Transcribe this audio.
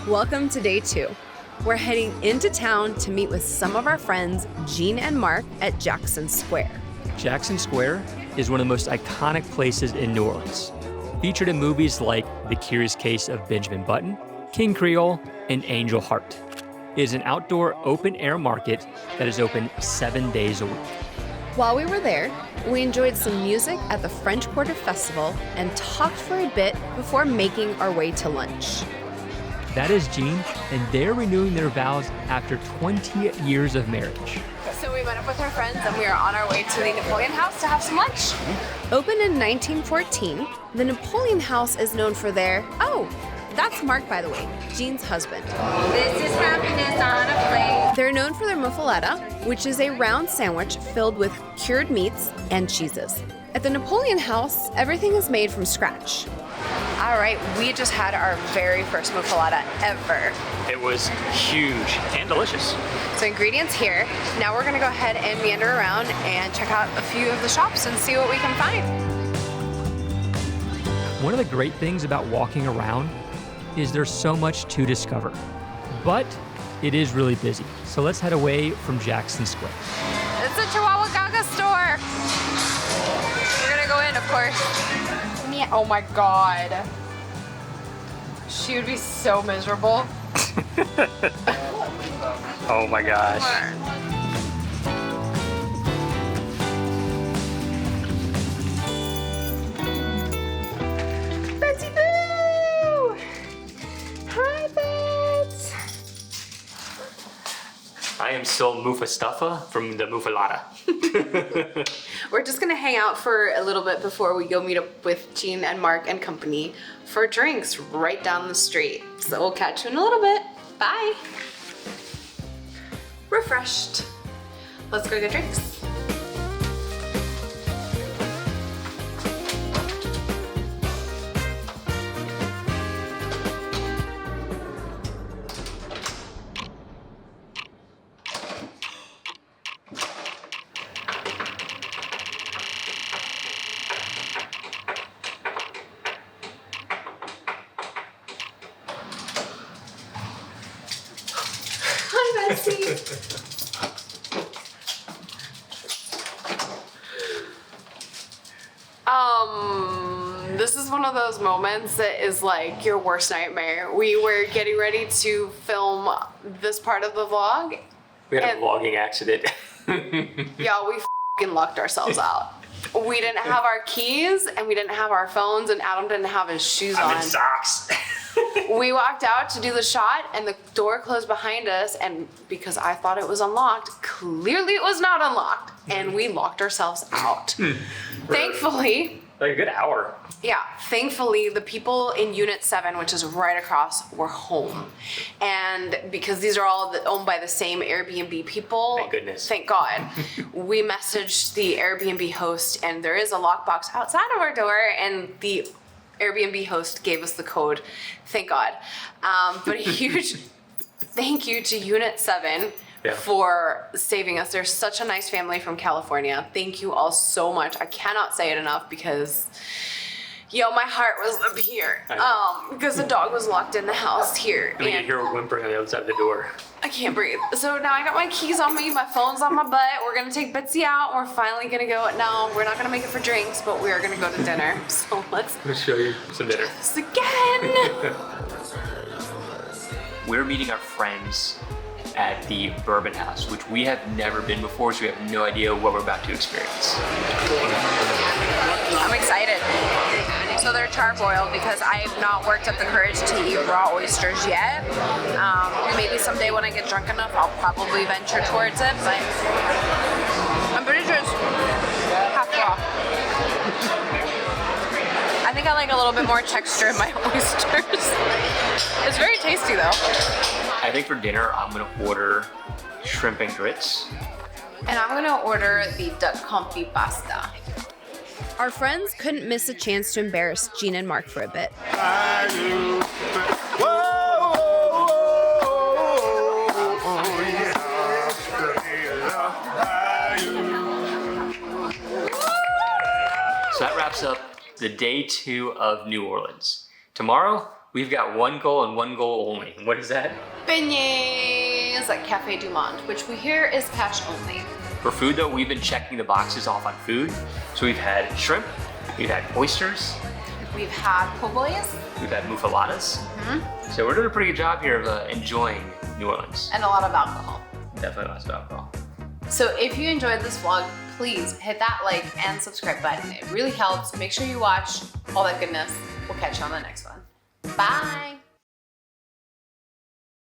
Welcome to day 2. We're heading into town to meet with some of our friends, Jean and Mark, at Jackson Square. Jackson Square is one of the most iconic places in New Orleans, featured in movies like The Curious Case of Benjamin Button, King Creole, and Angel Heart. It is an outdoor open-air market that is open 7 days a week. While we were there, we enjoyed some music at the French Quarter Festival and talked for a bit before making our way to lunch. That is Jean, and they're renewing their vows after 20 years of marriage. So we met up with our friends and we are on our way to the Napoleon House to have some lunch. Opened in 1914, the Napoleon House is known for their... Oh, that's Mark, by the way, Jean's husband. This is happiness on a plate. They're known for their Muffuletta, which is a round sandwich filled with cured meats and cheeses. At the Napoleon House, everything is made from scratch. All right, we just had our very first muffuletta ever. It was huge and delicious. So ingredients here. Now we're gonna go ahead and meander around and check out a few of the shops and see what we can find. One of the great things about walking around is there's so much to discover, but it is really busy. So let's head away from Jackson Square. It's a Chihuahua Gaga store. We're gonna go in, of course. Oh my God. She would be so miserable. Oh my gosh. Betsy Boo! Hi, Bets. I am still Muffulettas from the Muffuletta. We're just gonna hang out for a little bit before we go meet up with Jean and Mark and company for drinks right down the street. So we'll catch you in a little bit. Bye. Refreshed. Let's go get drinks. Hi, Betsy. This is one of those moments that is like your worst nightmare. We were getting ready to film this part of the vlog. We had a vlogging accident. Yeah, we f***ing locked ourselves out. We didn't have our keys and we didn't have our phones and Adam didn't have his shoes on. I'm in socks. We walked out to do the shot and the door closed behind us, and because I thought it was unlocked, clearly it was not unlocked and we locked ourselves out. Thankfully, Like a good hour. yeah, thankfully the people in Unit 7, which is right across, were home. And because these are all owned by the same Airbnb people, Thank goodness. thank God, we messaged the Airbnb host and there is a lockbox outside of our door and the Airbnb host gave us the code, thank God. But a huge thank you to Unit 7 for saving us. They're such a nice family from California. Thank you all so much. I cannot say it enough because, yo, my heart was up here. Because the dog was locked in the house here. And we can hear her whimpering on the other side of the door. I can't breathe. So now I got my keys on me, my phone's on my butt. We're gonna take Betsy out. We're finally gonna go. No, we're not gonna make it for drinks, but we are gonna go to dinner. So let's show you some dinner. do this again. We're meeting our friends at the Bourbon House, which we have never been before, so we have no idea what we're about to experience. I'm excited. So they're charbroiled because I have not worked up the courage to eat raw oysters yet. Maybe someday when I get drunk enough, I'll probably venture towards it, but I'm pretty sure it's half raw. I think I like a little bit more texture in my oysters. It's very tasty though. I think for dinner, I'm gonna order shrimp and grits. And I'm gonna order the duck confit pasta. Our friends couldn't miss a chance to embarrass Jean and Mark for a bit. So that wraps up the day 2 of New Orleans. Tomorrow, We've got one goal and one goal only. What is that? Beignets at Cafe Du Monde, which we hear is cash only. For food though, we've been checking the boxes off on food. So we've had shrimp, we've had oysters, We've had po' boys we've had muffulettas. So we're doing a pretty good job here of enjoying New Orleans. and a lot of alcohol. Definitely lots of alcohol. So if you enjoyed this vlog, please hit that like and subscribe button. It really helps. Make sure you watch all that goodness. We'll catch you on the next one. Bye.